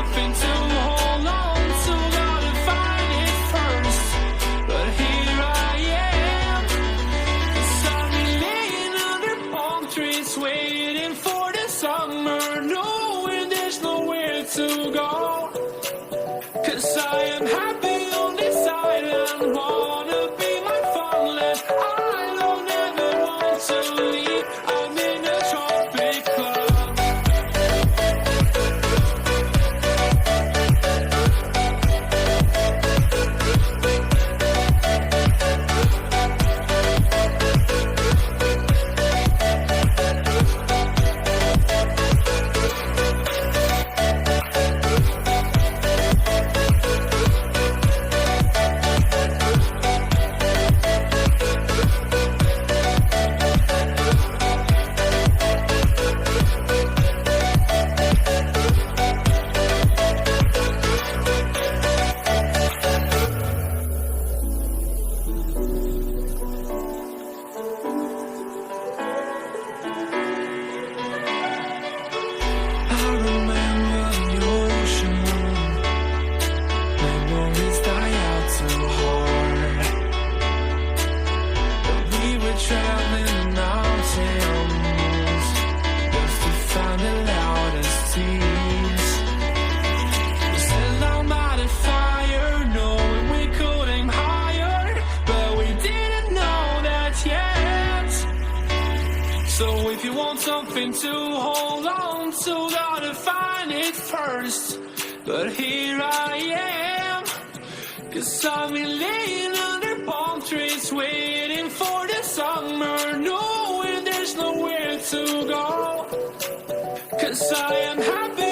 something to hold on to, gotta find it first. But here I am, 'cause I've been laying under palm trees, waiting for the summer, knowing there's nowhere to go. 'Cause I am happy on this island, wanna be my farmland. I don't ever want to leave, I'm in a tropic club. So if you want something to hold on to, gotta find it first. But here I am, 'cause I've been laying under palm trees, waiting for the summer, knowing there's nowhere to go. 'Cause I am happy